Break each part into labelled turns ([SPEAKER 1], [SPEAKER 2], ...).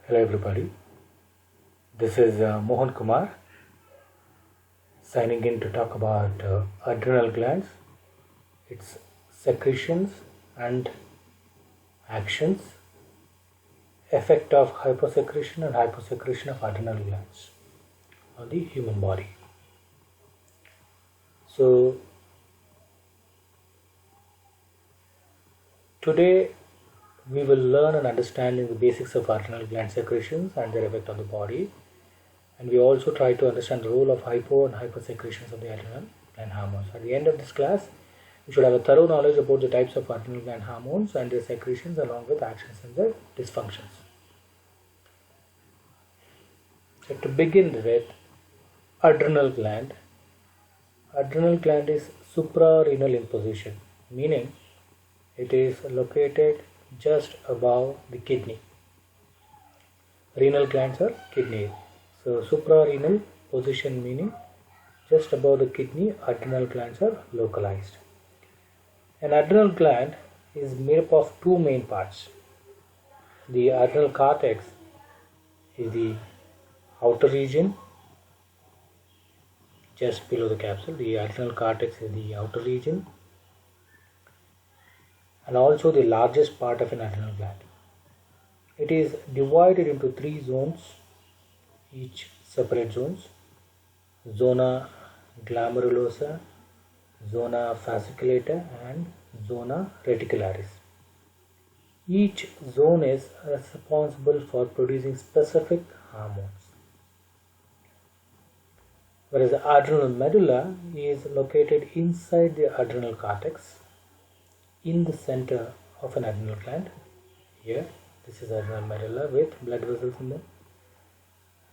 [SPEAKER 1] Hello everybody, this is Mohan Kumar signing in to talk about adrenal glands, its secretions and actions, effect of hyposecretion and hyposecretion of adrenal glands on the human body. So today we will learn and understand the basics of adrenal gland secretions and their effect on the body, and we also try to understand the role of hypo and hypersecretions of the adrenal gland hormones. At the end of this class, you should have a thorough knowledge about the types of adrenal gland hormones and their secretions along with actions and their dysfunctions. So to begin with, adrenal gland is suprarenal in position, meaning it is located just above the kidney. Renal glands are kidney. So suprarenal position meaning just above the kidney, adrenal glands are localized. An adrenal gland is made up of two main parts. The adrenal cortex is the outer region just below the capsule. The adrenal cortex is the outer region and also the largest part of an adrenal gland. It is divided into three zones, each separate zones: zona glomerulosa, zona fasciculata and zona reticularis. Each zone is responsible for producing specific hormones, whereas the adrenal medulla is located inside the adrenal cortex in the center of an adrenal gland. Here, this is adrenal medulla with blood vessels in them,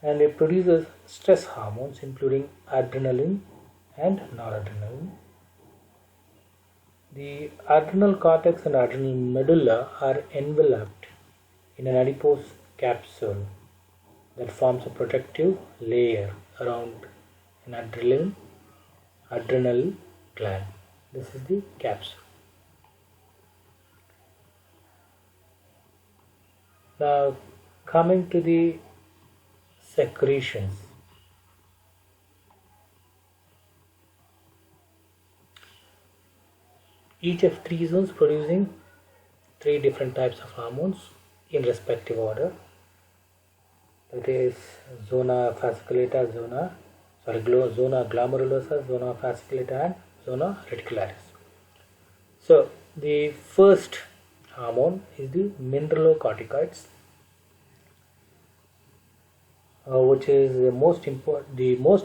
[SPEAKER 1] and it produces stress hormones including adrenaline and noradrenaline. The adrenal cortex and adrenal medulla are enveloped in an adipose capsule that forms a protective layer around an adrenal gland. This is the capsule. Now, coming to the secretions. Each of three zones producing three different types of hormones in respective order. That is zona fasciculata, zona glomerulosa, zona fasciculata and zona reticularis. So the first hormone is the mineralocorticoids, which is the most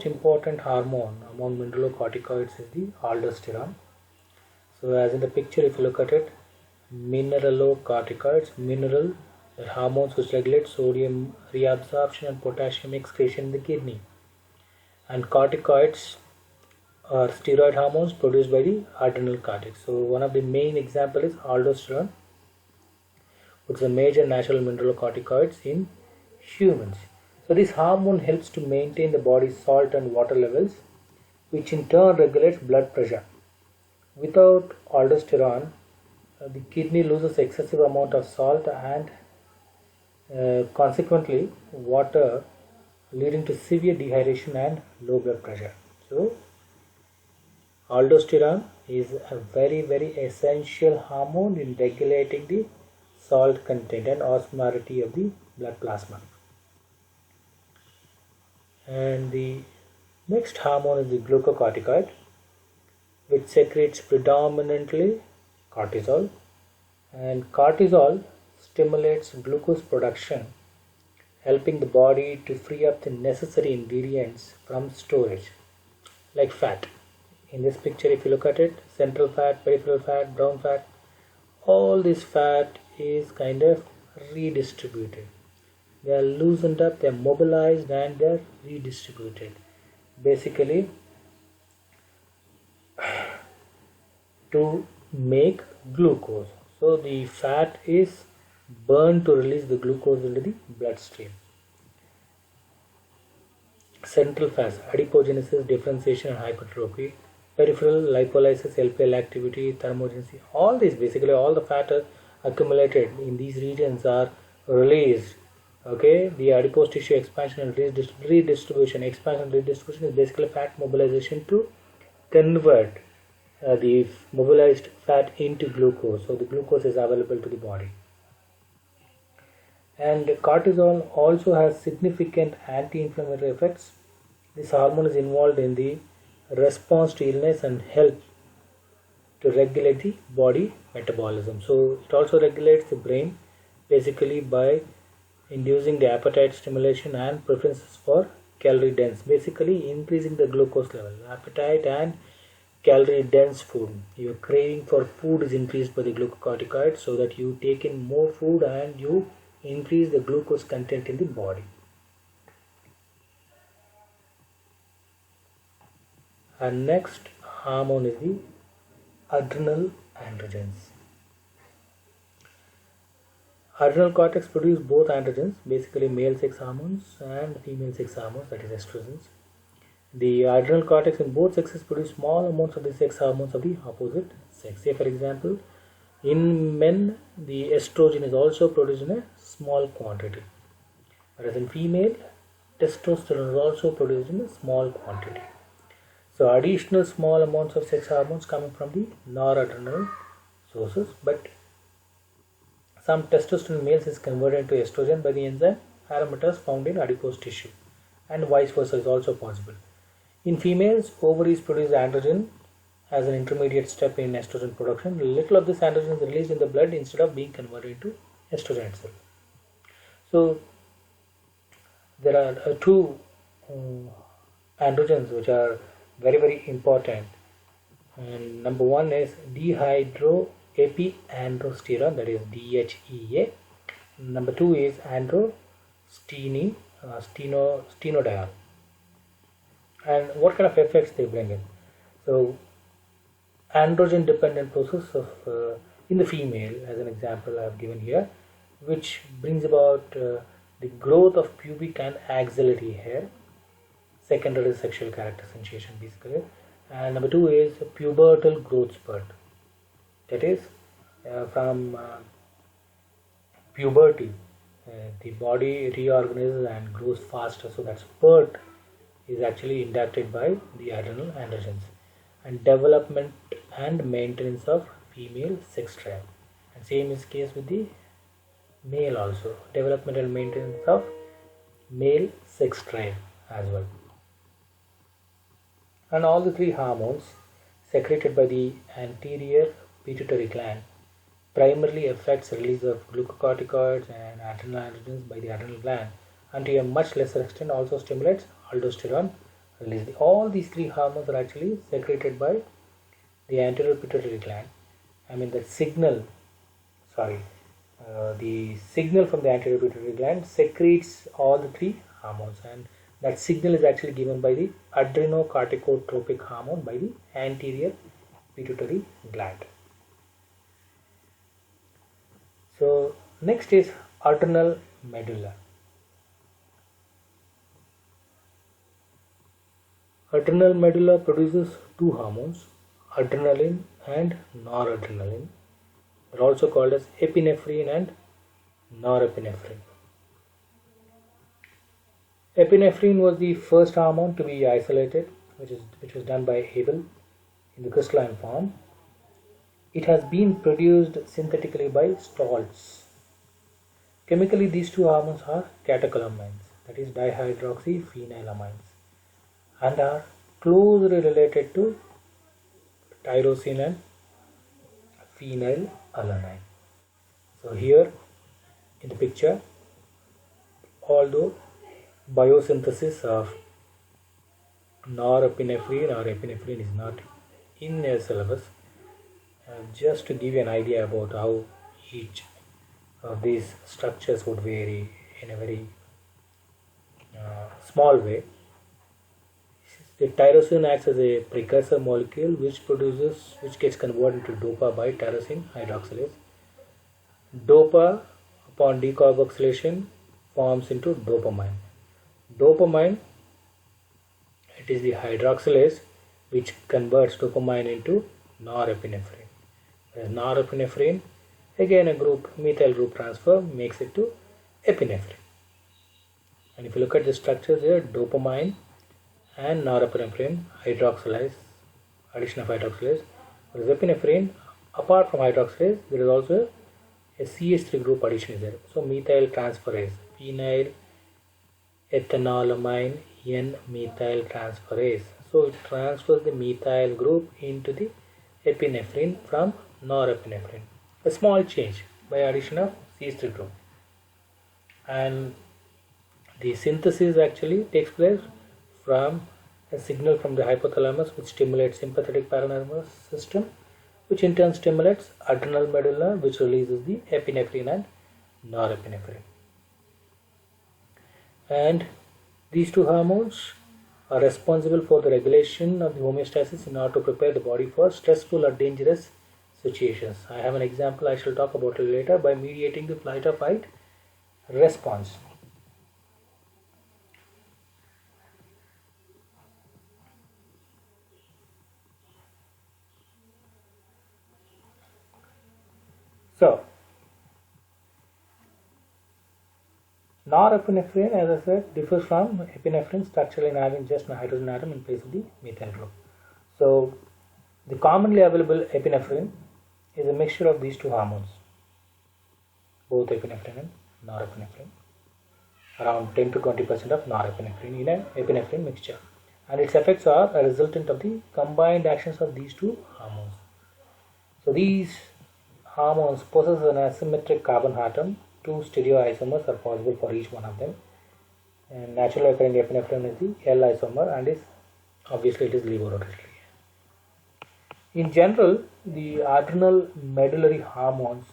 [SPEAKER 1] important hormone among mineralocorticoids is the aldosterone. So as in the picture, if you look at it, mineralocorticoids, mineral, the hormones which regulate sodium reabsorption and potassium excretion in the kidney, and corticoids are steroid hormones produced by the adrenal cortex. So one of the main example is aldosterone, which is a major natural mineralocorticoids in humans. So this hormone helps to maintain the body's salt and water levels, which in turn regulates blood pressure. Without aldosterone, the kidney loses excessive amount of salt and consequently water, leading to severe dehydration and low blood pressure. So aldosterone is a very essential hormone in regulating the salt content and osmolarity of the blood plasma. And the next hormone is the glucocorticoid, which secretes predominantly cortisol, and cortisol stimulates glucose production, helping the body to free up the necessary ingredients from storage like fat. In this picture, if you look at it, central fat, peripheral fat, brown fat, all this fat is kind of redistributed. They are loosened up, they are mobilized and they are redistributed, basically to make glucose. So the fat is burned to release the glucose into the bloodstream. Central fats, adipogenesis, differentiation and hypertrophy. Peripheral, lipolysis, LPL activity, thermogenesis, all these, basically all the fat accumulated in these regions are released Okay, the adipose tissue expansion and redistribution. Expansion and redistribution is basically fat mobilization to convert the mobilized fat into glucose. So the glucose is available to the body. And cortisol also has significant anti-inflammatory effects. This hormone is involved in the response to illness and helps to regulate the body metabolism. So it also regulates the brain basically by inducing the appetite stimulation and preferences for calorie dense, basically increasing the glucose level. Appetite and calorie dense food, your craving for food is increased by the glucocorticoids, so that you take in more food and you increase the glucose content in the body. And next hormone is the adrenal androgens. Adrenal cortex produce both androgens, basically male sex hormones and female sex hormones, that is estrogens. The adrenal cortex in both sexes produce small amounts of the sex hormones of the opposite sex. Say for example, in men the estrogen is also produced in a small quantity, whereas in female testosterone is also produced in a small quantity. So additional small amounts of sex hormones coming from the noradrenal sources, but some testosterone in males is converted into estrogen by the enzyme aromatase found in adipose tissue, and vice versa is also possible. In females, ovaries produce androgen as an intermediate step in estrogen production. Little of this androgen is released in the blood instead of being converted into estrogen itself. So there are two androgens which are very important, and number one is dehydroepiandrosterone, that is DHEA. Number two is stenodiol. And what kind of effects they bring in? So androgen dependent process of in the female, as an example I have given here, which brings about the growth of pubic and axillary hair, secondary sexual character sensation basically. And number two is pubertal growth spurt, that is from puberty the body reorganizes and grows faster, so that spurt is actually inducted by the adrenal androgens. And development and maintenance of female sex drive, and same is case with the male also, development and maintenance of male sex drive as well. And all the three hormones secreted by the anterior pituitary gland primarily affects release of glucocorticoids and adrenal androgens by the adrenal gland, and to a much lesser extent also stimulates aldosterone release. All these three hormones are actually secreted by the anterior pituitary gland. I mean the signal from the anterior pituitary gland secretes all the three hormones, and that signal is actually given by the adrenocorticotropic hormone by the anterior pituitary gland. So next is adrenal medulla. Adrenal medulla produces two hormones, adrenaline and noradrenaline. They are also called as epinephrine and norepinephrine. Epinephrine was the first hormone to be isolated, which was done by Abel in the crystalline form. It has been produced synthetically by salts. Chemically, these two hormones are catecholamines, that is dihydroxyphenylamines, and are closely related to tyrosine and phenylalanine. So here in the picture, although biosynthesis of norepinephrine or epinephrine is not in a syllabus, just to give you an idea about how each of these structures would vary in a very small way. The tyrosine acts as a precursor molecule which gets converted to dopa by tyrosine hydroxylase. Dopa, upon decarboxylation, forms into dopamine. Dopamine, it is the hydroxylase which converts dopamine into norepinephrine. Whereas norepinephrine, again a methyl group transfer makes it to epinephrine. And if you look at the structures here, dopamine and norepinephrine hydroxylase, addition of hydroxylase. Whereas epinephrine, apart from hydroxylase, there is also a CH3 group addition is there. So methyl transferase, phenyl ethanolamine N-methyl transferase. So it transfers the methyl group into the epinephrine from norepinephrine. A small change by addition of CH3 group. And the synthesis actually takes place from a signal from the hypothalamus which stimulates sympathetic paranervous system, which in turn stimulates adrenal medulla, which releases the epinephrine and norepinephrine. And these two hormones are responsible for the regulation of the homeostasis in order to prepare the body for stressful or dangerous situations. I have an example I shall talk about it later by mediating the flight or fight response. So, norepinephrine, as I said, differs from epinephrine structurally in having just a hydrogen atom in place of the methyl group. So, the commonly available epinephrine is a mixture of these two hormones, both epinephrine and norepinephrine, around 10 to 20% of norepinephrine in an epinephrine mixture. And its effects are a resultant of the combined actions of these two hormones. So, these hormones possess an asymmetric carbon atom. Two stereoisomers are possible for each one of them. And naturally occurring epinephrine is the L isomer and is obviously it is levorotatory. In general, the adrenal medullary hormones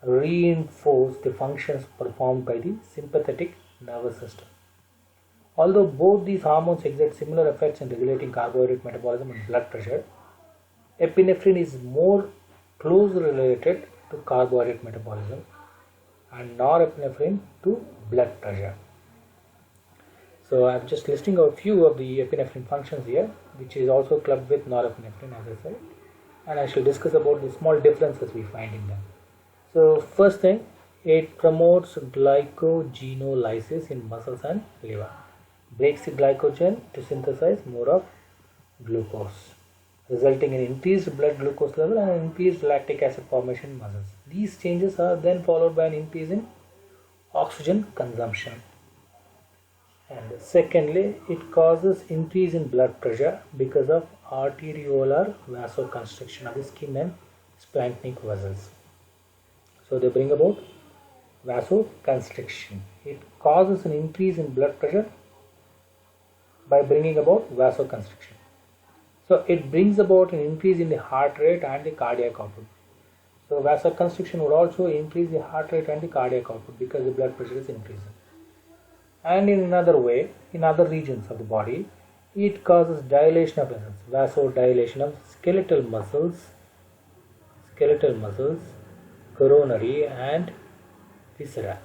[SPEAKER 1] reinforce the functions performed by the sympathetic nervous system. Although both these hormones exert similar effects in regulating carbohydrate metabolism and blood pressure, epinephrine is more closely related to carbohydrate metabolism and norepinephrine to blood pressure. So I am just listing a few of the epinephrine functions here, which is also clubbed with norepinephrine, as I said, and I shall discuss about the small differences we find in them. So first thing, it promotes glycogenolysis in muscles and liver, breaks the glycogen to synthesize more of glucose, resulting in increased blood glucose level and increased lactic acid formation in muscles. These changes are then followed by an increase in oxygen consumption. And secondly, it causes increase in blood pressure because of arteriolar vasoconstriction of the skin and splanchnic vessels. So they bring about vasoconstriction. It causes an increase in blood pressure by bringing about vasoconstriction. So it brings about an increase in the heart rate and the cardiac output. So vasoconstriction would also increase the heart rate and the cardiac output because the blood pressure is increasing. And in another way, in other regions of the body, it causes dilation of vessels, vasodilation of skeletal muscles, coronary and viscera,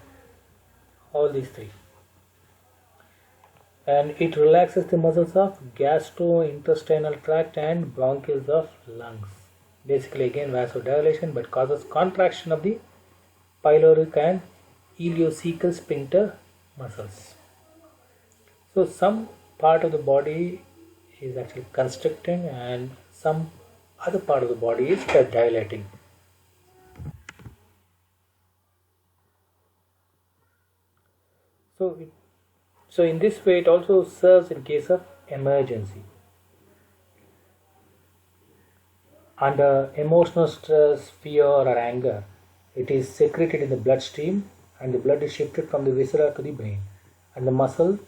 [SPEAKER 1] all these three. And it relaxes the muscles of gastrointestinal tract and bronchioles of lungs. Basically again vasodilation, but causes contraction of the pyloric and ileocecal sphincter muscles. So some part of the body is actually constricting and some other part of the body is dilating. So in this way it also serves in case of emergency. Under emotional stress, fear or anger, it is secreted in the bloodstream and the blood is shifted from the viscera to the brain and the muscle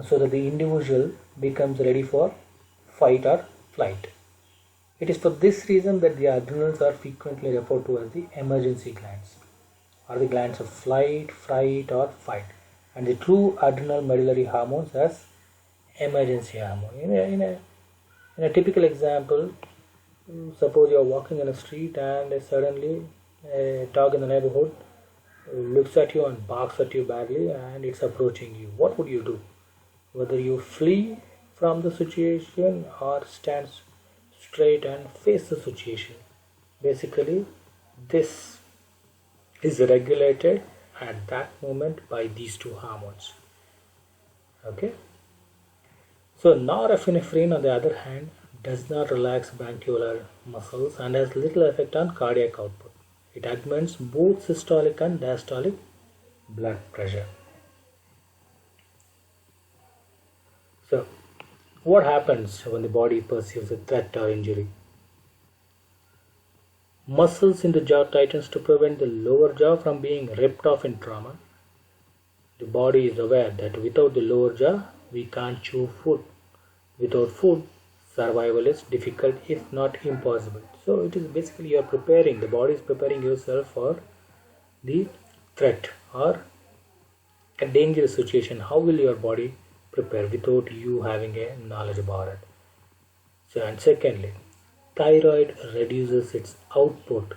[SPEAKER 1] so that the individual becomes ready for fight or flight. It is for this reason that the adrenals are frequently referred to as the emergency glands, or the glands of flight, fright or fight, and the true adrenal medullary hormones as emergency hormone. In a typical example, suppose you are walking in a street and suddenly a dog in the neighborhood looks at you and barks at you badly and it's approaching you. What would you do? Whether you flee from the situation or stand straight and face the situation. Basically, this is regulated at that moment by these two hormones. Okay. So norepinephrine, on the other hand, does not relax bronchial muscles and has little effect on cardiac output. It augments both systolic and diastolic blood pressure. So, what happens when the body perceives a threat or injury? Muscles in the jaw tightens to prevent the lower jaw from being ripped off in trauma. The body is aware that without the lower jaw, we can't chew food. Without food, survival is difficult if not impossible. So it is basically you are preparing, the body is preparing yourself for the threat or a dangerous situation. How will your body prepare without you having a knowledge about it? So, and secondly, thyroid reduces its output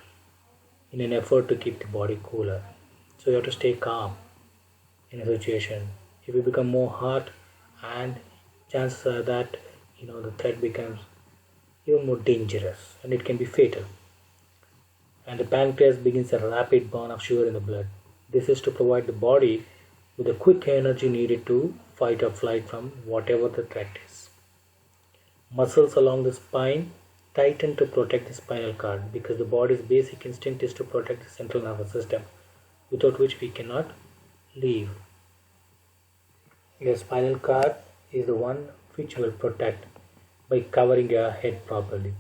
[SPEAKER 1] in an effort to keep the body cooler. So you have to stay calm in a situation. If you become more hot, and chances are that the threat becomes even more dangerous and it can be fatal. And the pancreas begins a rapid burn of sugar in the blood. This is to provide the body with the quick energy needed to fight or flight from whatever the threat is. Muscles along the spine tighten to protect the spinal cord because the body's basic instinct is to protect the central nervous system, without which we cannot live. Your spinal cord is the one which will protect by covering your head properly.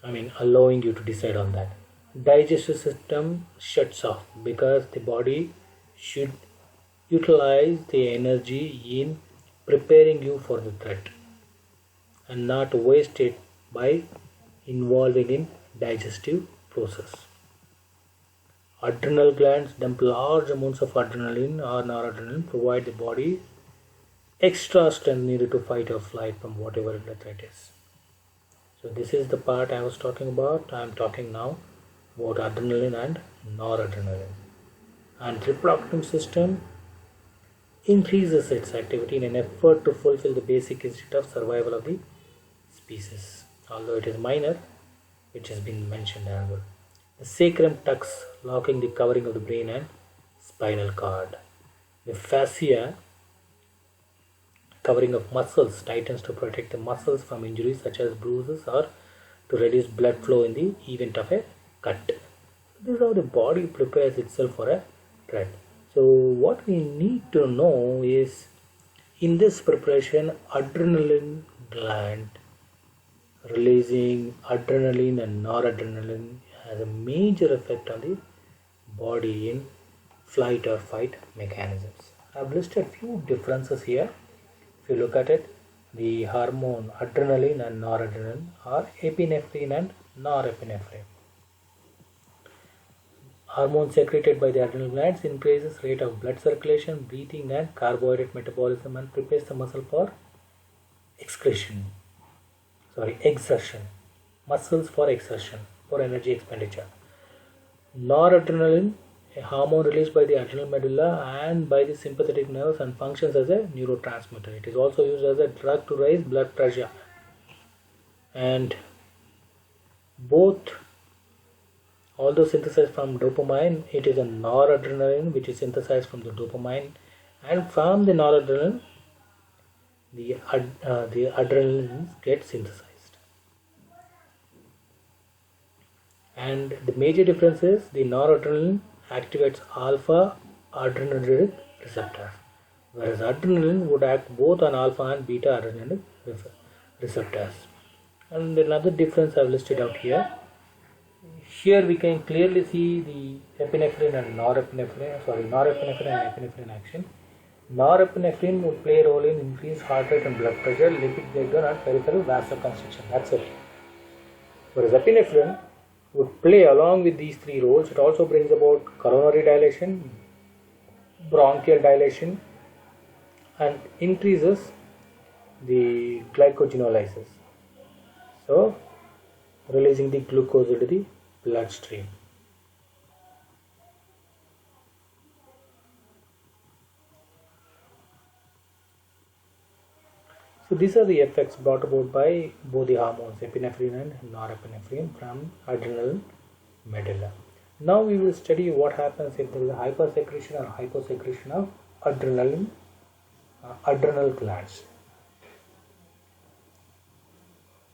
[SPEAKER 1] Allowing you to decide on that. Digestive system shuts off because the body should utilize the energy in preparing you for the threat and not waste it by involving in digestive process. Adrenal glands dump large amounts of adrenaline or noradrenaline, provide the body extra strength needed to fight or flight from whatever the threat is. So this is the part I was talking about. I am talking now about adrenaline and noradrenaline. And reproductive system increases its activity in an effort to fulfill the basic instinct of survival of the species, although it is minor, which has been mentioned as well. The sacrum tucks, locking the covering of the brain and spinal cord. The fascia, covering of muscles, tightens to protect the muscles from injuries such as bruises or to reduce blood flow in the event of a cut. This is how the body prepares itself for a threat. So what we need to know is, in this preparation, adrenaline gland releasing adrenaline and noradrenaline has a major effect on the body in flight or fight mechanisms. I've listed few differences here. If you look at it, the hormone adrenaline and noradrenaline are epinephrine and norepinephrine. Hormone secreted by the adrenal glands increases rate of blood circulation, breathing and carbohydrate metabolism and prepares the muscle for exertion. Muscles for exertion, for energy expenditure. Noradrenaline, a hormone released by the adrenal medulla and by the sympathetic nerves and functions as a neurotransmitter. It is also used as a drug to raise blood pressure. And both, although synthesized from dopamine, it is a noradrenaline which is synthesized from the dopamine, and from the noradrenaline the adrenaline gets synthesized. And the major difference is the noradrenaline activates alpha adrenergic receptors, whereas adrenaline would act both on alpha and beta adrenergic receptors. And another difference I've listed out here. Here we can clearly see the epinephrine and norepinephrine and epinephrine action. Norepinephrine would play a role in increased heart rate and blood pressure, lipid breakdown and peripheral vasoconstriction. That's it. Whereas epinephrine would play along with these three roles. It also brings about coronary dilation, bronchial dilation, and increases the glycogenolysis. So, releasing the glucose into the bloodstream. So these are the effects brought about by both the hormones, epinephrine and norepinephrine, from adrenal medulla. Now we will study what happens if there is a hypersecretion or hyposecretion of adrenal glands.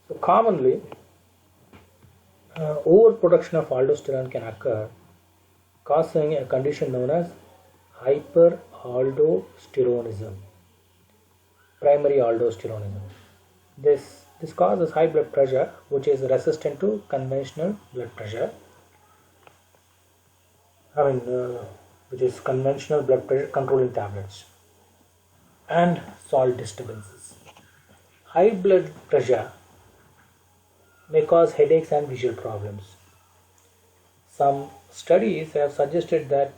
[SPEAKER 1] So commonly, overproduction of aldosterone can occur, causing a condition known as hyperaldosteronism, primary aldosteronism. This causes high blood pressure, which is resistant to conventional blood pressure. Which is conventional blood pressure controlling tablets, and salt disturbances. High blood pressure may cause headaches and visual problems. Some studies have suggested that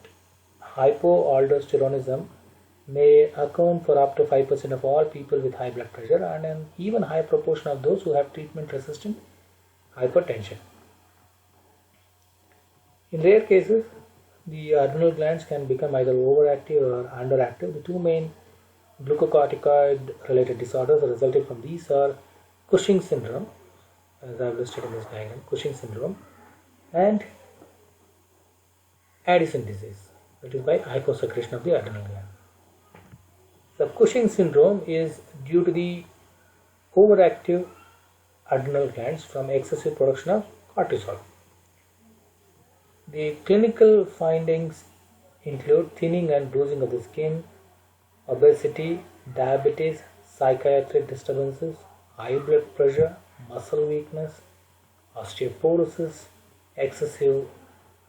[SPEAKER 1] hypoaldosteronism may account for up to 5% of all people with high blood pressure and an even higher proportion of those who have treatment-resistant hypertension. In rare cases, the adrenal glands can become either overactive or underactive. The two main glucocorticoid-related disorders resulting from these are Cushing syndrome, as I have listed in this diagram, Cushing syndrome, and Addison disease, that is by hyposecretion of the adrenal gland. The Cushing syndrome is due to the overactive adrenal glands from excessive production of cortisol. The clinical findings include thinning and bruising of the skin, obesity, diabetes, psychiatric disturbances, high blood pressure, muscle weakness, osteoporosis, excessive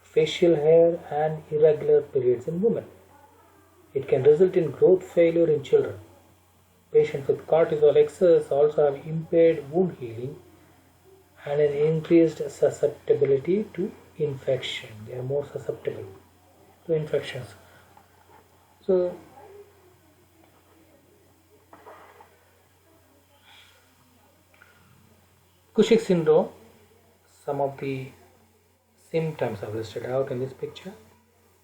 [SPEAKER 1] facial hair, and irregular periods in women. It can result in growth failure in children. Patients with cortisol excess also have impaired wound healing and an increased susceptibility to infection. They are more susceptible to infections. So, Cushing syndrome, some of the symptoms are listed out in this picture.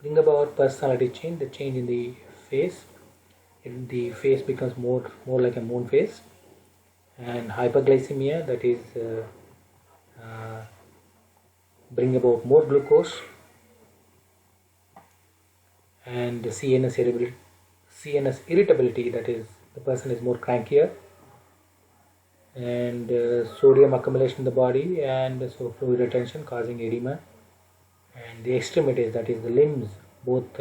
[SPEAKER 1] Bring about personality change, the change in the face. The face becomes more like a moon face, and hyperglycemia, that is bring about more glucose, and CNS irritability, that is the person is more crankier, and sodium accumulation in the body, and so fluid retention causing edema, and the extremities, that is the limbs, both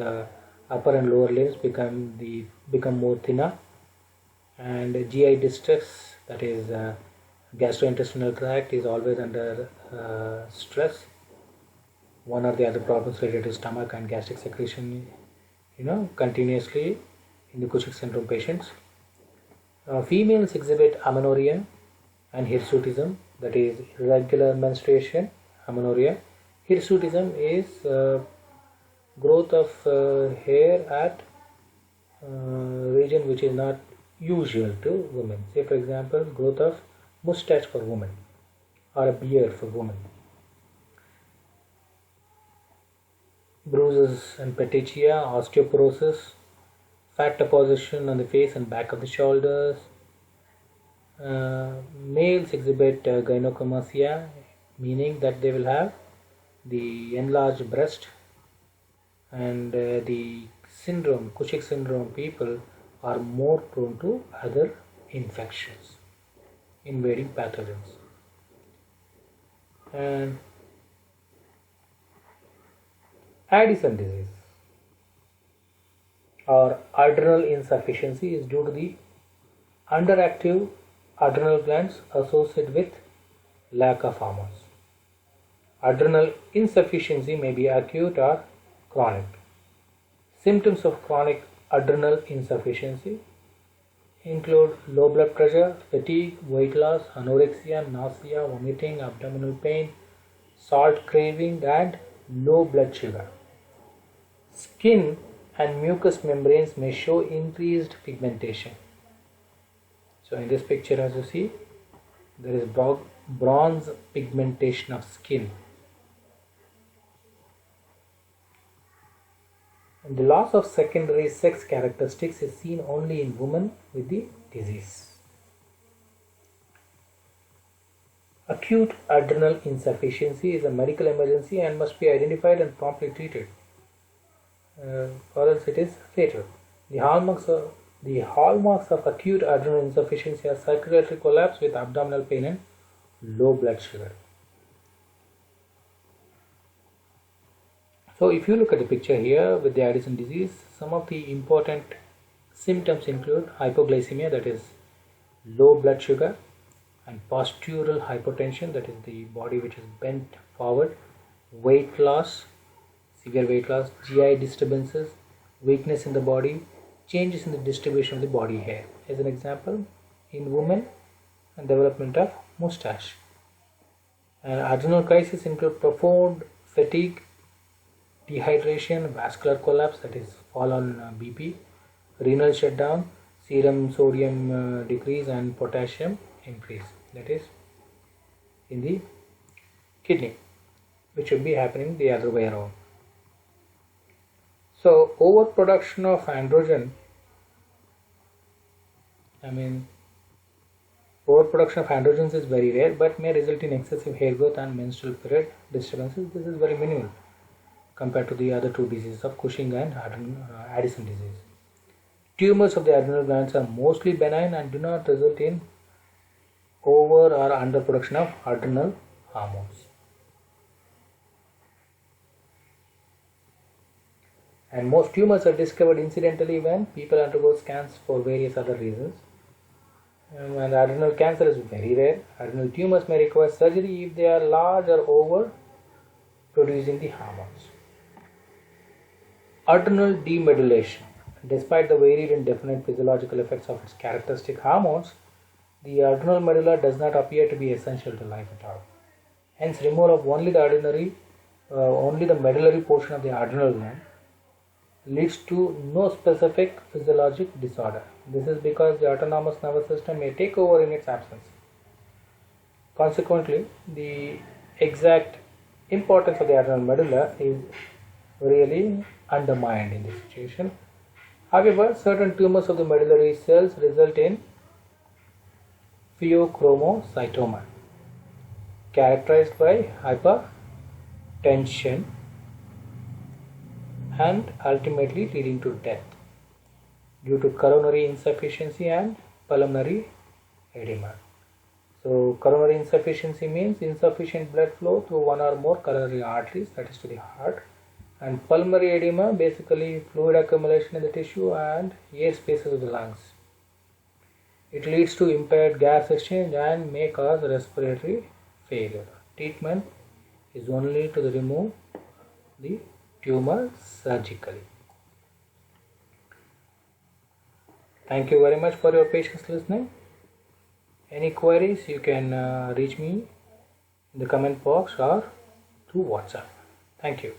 [SPEAKER 1] upper and lower limbs become more thinner, and GI distress, that is gastrointestinal tract is always under stress. One or the other problems related to stomach and gastric secretion, continuously in the Cushing syndrome patients. Females exhibit amenorrhea and hirsutism, that is irregular menstruation, amenorrhea. Hirsutism is growth of hair at region which is not usual to women. Say for example, growth of mustache for women or a beard for women. Bruises and petechia, osteoporosis, fat deposition on the face and back of the shoulders. Males exhibit gynecomastia, meaning that they will have the enlarged breast, and the syndrome, Cushing syndrome people are more prone to other infections, invading pathogens. And Addison disease or adrenal insufficiency is due to the underactive adrenal glands associated with lack of hormones. Adrenal insufficiency may be acute or chronic. Symptoms of chronic adrenal insufficiency include low blood pressure, fatigue, weight loss, anorexia, nausea, vomiting, abdominal pain, salt craving, and low blood sugar. Skin and mucous membranes may show increased pigmentation. So in this picture, as you see, there is bronze pigmentation of skin. And the loss of secondary sex characteristics is seen only in women with the disease. Acute adrenal insufficiency is a medical emergency and must be identified and promptly treated, or else it is fatal. The hallmarks of acute adrenal insufficiency are circulatory collapse with abdominal pain and low blood sugar. So if you look at the picture here with the Addison disease, some of the important symptoms include hypoglycemia, that is low blood sugar, and postural hypotension, that is the body which is bent forward, weight loss, severe weight loss, GI disturbances, weakness in the body, changes in the distribution of the body hair. As an example, in women, and development of mustache. And adrenal crisis include profound fatigue, dehydration, vascular collapse, that is fall on BP, renal shutdown, serum sodium decrease, and potassium increase, that is in the kidney, which should be happening the other way around. So overproduction of androgen, overproduction of androgens is very rare but may result in excessive hair growth and menstrual period disturbances. This is very minimal compared to the other two diseases of Cushing and Addison disease. Tumors of the adrenal glands are mostly benign and do not result in over or underproduction of adrenal hormones. And most tumors are discovered incidentally when people undergo scans for various other reasons. And adrenal cancer is very rare. Adrenal tumors may require surgery if they are large or over producing the hormones. Adrenal demodulation. Despite the varied and definite physiological effects of its characteristic hormones, the adrenal medulla does not appear to be essential to life at all. Hence, removal of only the medullary portion of the adrenal gland leads to no specific physiologic disorder. This is because the autonomous nervous system may take over in its absence. Consequently, the exact importance of the adrenal medulla is really undermined in this situation. However, certain tumors of the medullary cells result in pheochromocytoma, characterized by hypertension and ultimately leading to death due to coronary insufficiency and pulmonary edema. So coronary insufficiency means insufficient blood flow through one or more coronary arteries, that is to the heart, and pulmonary edema, basically fluid accumulation in the tissue and air spaces of the lungs. It leads to impaired gas exchange and may cause respiratory failure. Treatment is only to remove the tumor surgically. Thank you very much for your patience listening. Any queries, you can reach me in the comment box or through WhatsApp. Thank you.